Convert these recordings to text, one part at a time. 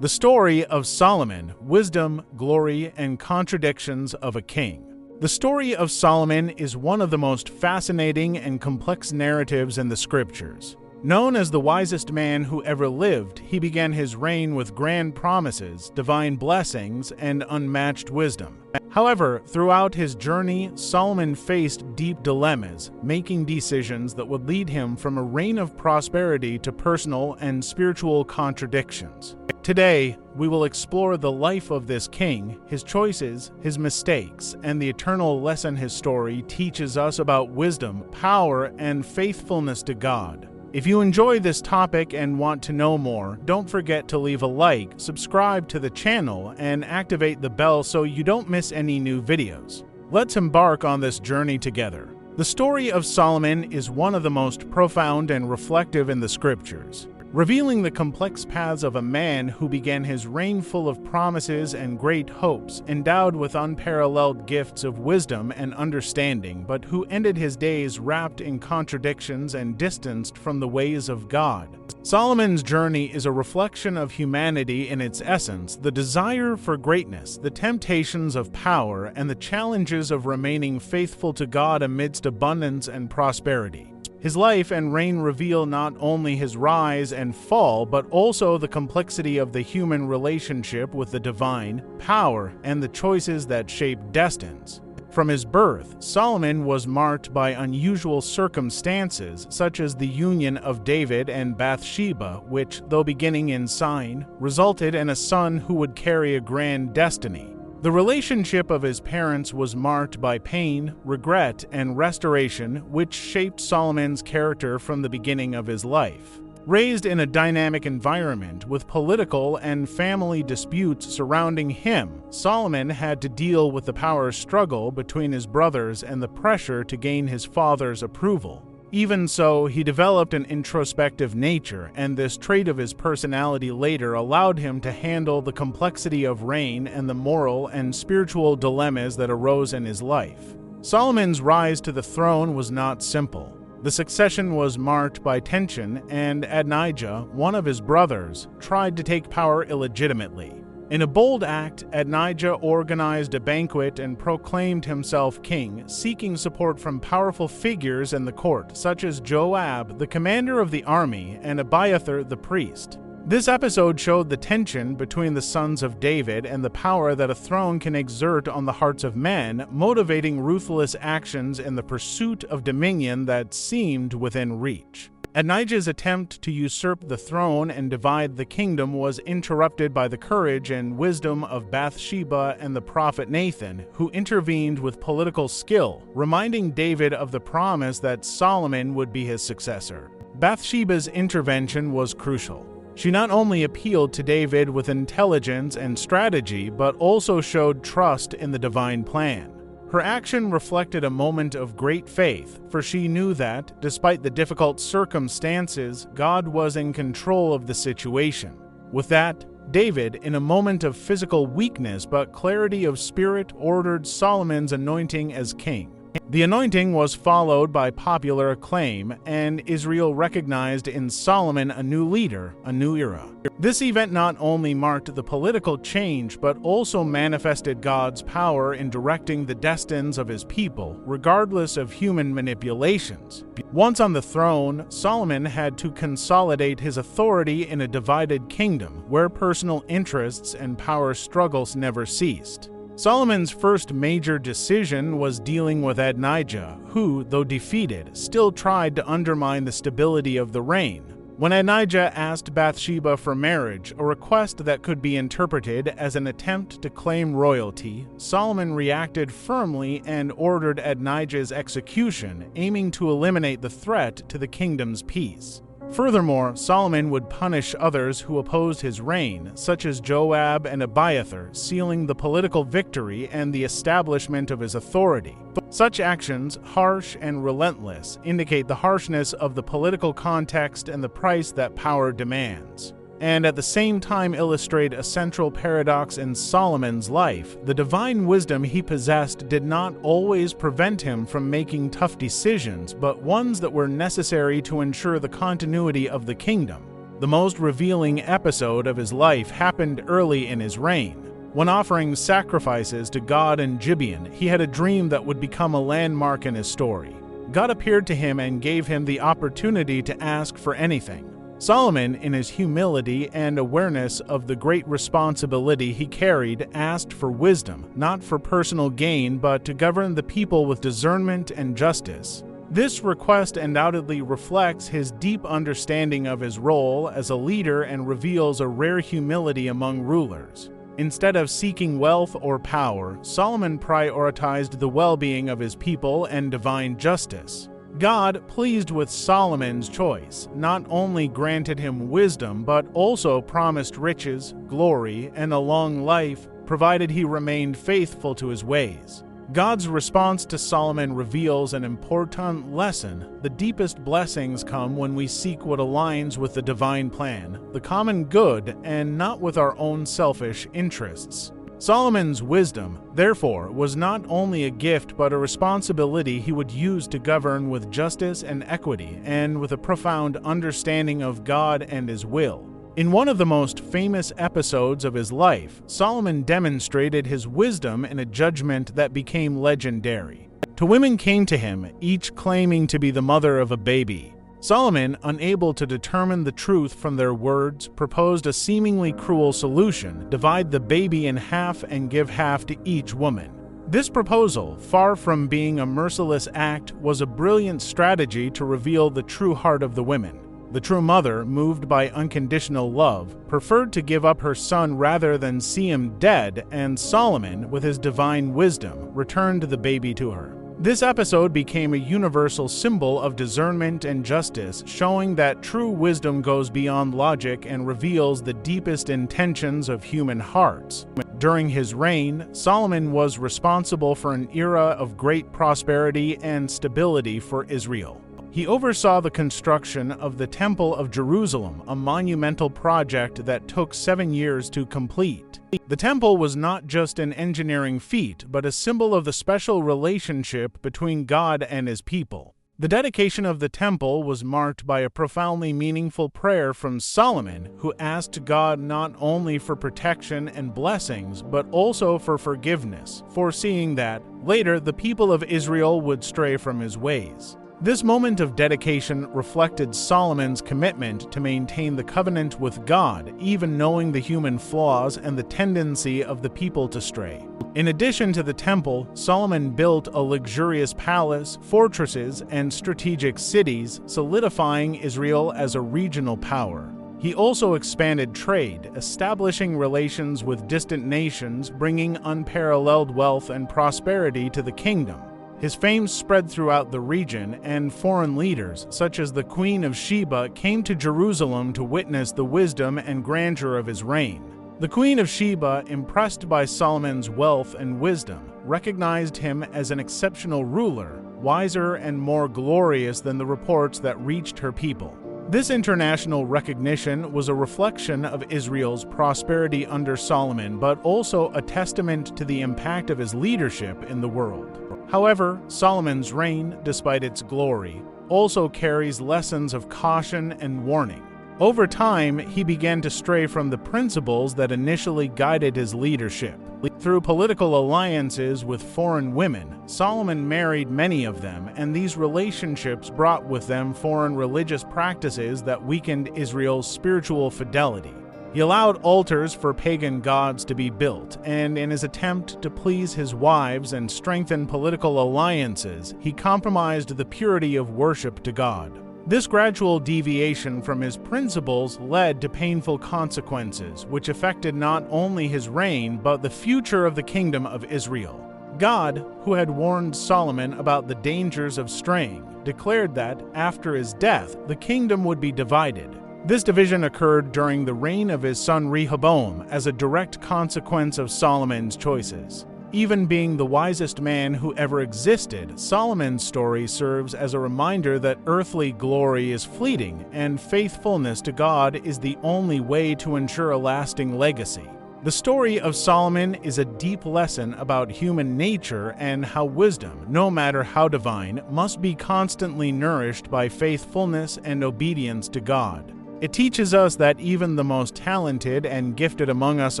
The story of Solomon, wisdom, glory, and contradictions of a king. The story of Solomon is one of the most fascinating and complex narratives in the scriptures. Known as the wisest man who ever lived, he began his reign with grand promises, divine blessings, and unmatched wisdom. However, throughout his journey, Solomon faced deep dilemmas, making decisions that would lead him from a reign of prosperity to personal and spiritual contradictions. Today, we will explore the life of this king, his choices, his mistakes, and the eternal lesson his story teaches us about wisdom, power, and faithfulness to God. If you enjoy this topic and want to know more, don't forget to leave a like, subscribe to the channel, and activate the bell so you don't miss any new videos. Let's embark on this journey together. The story of Solomon is one of the most profound and reflective in the scriptures, revealing the complex paths of a man who began his reign full of promises and great hopes, endowed with unparalleled gifts of wisdom and understanding, but who ended his days wrapped in contradictions and distanced from the ways of God. Solomon's journey is a reflection of humanity in its essence, the desire for greatness, the temptations of power, and the challenges of remaining faithful to God amidst abundance and prosperity. His life and reign reveal not only his rise and fall, but also the complexity of the human relationship with the divine, power, and the choices that shape destinies. From his birth, Solomon was marked by unusual circumstances, such as the union of David and Bathsheba, which, though beginning in sign, resulted in a son who would carry a grand destiny. The relationship of his parents was marked by pain, regret, and restoration, which shaped Solomon's character from the beginning of his life. Raised in a dynamic environment with political and family disputes surrounding him, Solomon had to deal with the power struggle between his brothers and the pressure to gain his father's approval. Even so, he developed an introspective nature, and this trait of his personality later allowed him to handle the complexity of reign and the moral and spiritual dilemmas that arose in his life. Solomon's rise to the throne was not simple. The succession was marked by tension, and Adonijah, one of his brothers, tried to take power illegitimately. In a bold act, Adonijah organized a banquet and proclaimed himself king, seeking support from powerful figures in the court, such as Joab, the commander of the army, and Abiathar, the priest. This episode showed the tension between the sons of David and the power that a throne can exert on the hearts of men, motivating ruthless actions in the pursuit of dominion that seemed within reach. Adonijah's attempt to usurp the throne and divide the kingdom was interrupted by the courage and wisdom of Bathsheba and the prophet Nathan, who intervened with political skill, reminding David of the promise that Solomon would be his successor. Bathsheba's intervention was crucial. She not only appealed to David with intelligence and strategy, but also showed trust in the divine plan. Her action reflected a moment of great faith, for she knew that, despite the difficult circumstances, God was in control of the situation. With that, David, in a moment of physical weakness but clarity of spirit, ordered Solomon's anointing as king. The anointing was followed by popular acclaim, and Israel recognized in Solomon a new leader, a new era. This event not only marked the political change, but also manifested God's power in directing the destinies of his people, regardless of human manipulations. Once on the throne, Solomon had to consolidate his authority in a divided kingdom, where personal interests and power struggles never ceased. Solomon's first major decision was dealing with Adonijah, who, though defeated, still tried to undermine the stability of the reign. When Adonijah asked Bathsheba for marriage, a request that could be interpreted as an attempt to claim royalty, Solomon reacted firmly and ordered Adonijah's execution, aiming to eliminate the threat to the kingdom's peace. Furthermore, Solomon would punish others who opposed his reign, such as Joab and Abiathar, sealing the political victory and the establishment of his authority. Such actions, harsh and relentless, indicate the harshness of the political context and the price that power demands. and at the same time illustrate a central paradox in Solomon's life. The divine wisdom he possessed did not always prevent him from making tough decisions, but ones that were necessary to ensure the continuity of the kingdom. The most revealing episode of his life happened early in his reign. When offering sacrifices to God in Gibeon, he had a dream that would become a landmark in his story. God appeared to him and gave him the opportunity to ask for anything. Solomon, in his humility and awareness of the great responsibility he carried, asked for wisdom, not for personal gain, but to govern the people with discernment and justice. This request undoubtedly reflects his deep understanding of his role as a leader and reveals a rare humility among rulers. Instead of seeking wealth or power, Solomon prioritized the well-being of his people and divine justice. God, pleased with Solomon's choice, not only granted him wisdom but also promised riches, glory, and a long life, provided he remained faithful to his ways. God's response to Solomon reveals an important lesson. The deepest blessings come when we seek what aligns with the divine plan, the common good, and not with our own selfish interests. Solomon's wisdom, therefore, was not only a gift but a responsibility he would use to govern with justice and equity, and with a profound understanding of God and His will. In one of the most famous episodes of his life, Solomon demonstrated his wisdom in a judgment that became legendary. Two women came to him, each claiming to be the mother of a baby. Solomon, unable to determine the truth from their words, proposed a seemingly cruel solution: divide the baby in half and give half to each woman. This proposal, far from being a merciless act, was a brilliant strategy to reveal the true heart of the women. The true mother, moved by unconditional love, preferred to give up her son rather than see him dead, and Solomon, with his divine wisdom, returned the baby to her. This episode became a universal symbol of discernment and justice, showing that true wisdom goes beyond logic and reveals the deepest intentions of human hearts. During his reign, Solomon was responsible for an era of great prosperity and stability for Israel. He oversaw the construction of the Temple of Jerusalem, a monumental project that took 7 years to complete. The temple was not just an engineering feat, but a symbol of the special relationship between God and His people. The dedication of the temple was marked by a profoundly meaningful prayer from Solomon, who asked God not only for protection and blessings, but also for forgiveness, foreseeing that later the people of Israel would stray from His ways. This moment of dedication reflected Solomon's commitment to maintain the covenant with God, even knowing the human flaws and the tendency of the people to stray. In addition to the temple, Solomon built a luxurious palace, fortresses, and strategic cities, solidifying Israel as a regional power. He also expanded trade, establishing relations with distant nations, bringing unparalleled wealth and prosperity to the kingdom. His fame spread throughout the region, and foreign leaders, such as the Queen of Sheba, came to Jerusalem to witness the wisdom and grandeur of his reign. The Queen of Sheba, impressed by Solomon's wealth and wisdom, recognized him as an exceptional ruler, wiser and more glorious than the reports that reached her people. This international recognition was a reflection of Israel's prosperity under Solomon, but also a testament to the impact of his leadership in the world. However, Solomon's reign, despite its glory, also carries lessons of caution and warning. Over time, he began to stray from the principles that initially guided his leadership. Through political alliances with foreign women, Solomon married many of them, and these relationships brought with them foreign religious practices that weakened Israel's spiritual fidelity. He allowed altars for pagan gods to be built, and in his attempt to please his wives and strengthen political alliances, he compromised the purity of worship to God. This gradual deviation from his principles led to painful consequences, which affected not only his reign but the future of the kingdom of Israel. God, who had warned Solomon about the dangers of straying, declared that, after his death, the kingdom would be divided. This division occurred during the reign of his son Rehoboam as a direct consequence of Solomon's choices. Even being the wisest man who ever existed, Solomon's story serves as a reminder that earthly glory is fleeting and faithfulness to God is the only way to ensure a lasting legacy. The story of Solomon is a deep lesson about human nature and how wisdom, no matter how divine, must be constantly nourished by faithfulness and obedience to God. It teaches us that even the most talented and gifted among us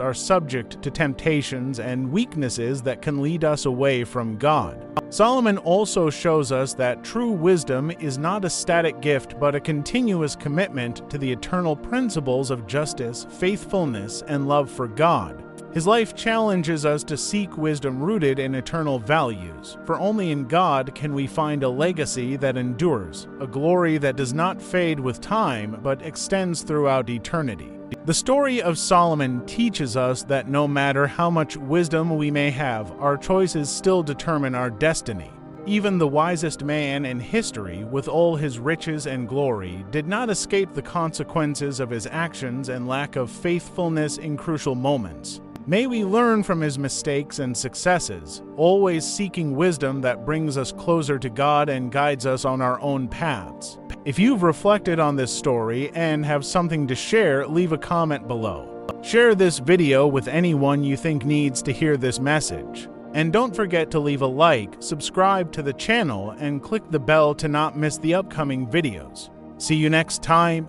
are subject to temptations and weaknesses that can lead us away from God. Solomon also shows us that true wisdom is not a static gift but a continuous commitment to the eternal principles of justice, faithfulness, and love for God. His life challenges us to seek wisdom rooted in eternal values, for only in God can we find a legacy that endures, a glory that does not fade with time but extends throughout eternity. The story of Solomon teaches us that no matter how much wisdom we may have, our choices still determine our destiny. Even the wisest man in history, with all his riches and glory, did not escape the consequences of his actions and lack of faithfulness in crucial moments. May we learn from his mistakes and successes, always seeking wisdom that brings us closer to God and guides us on our own paths. If you've reflected on this story and have something to share, leave a comment below. Share this video with anyone you think needs to hear this message. And don't forget to leave a like, subscribe to the channel, and click the bell to not miss the upcoming videos. See you next time.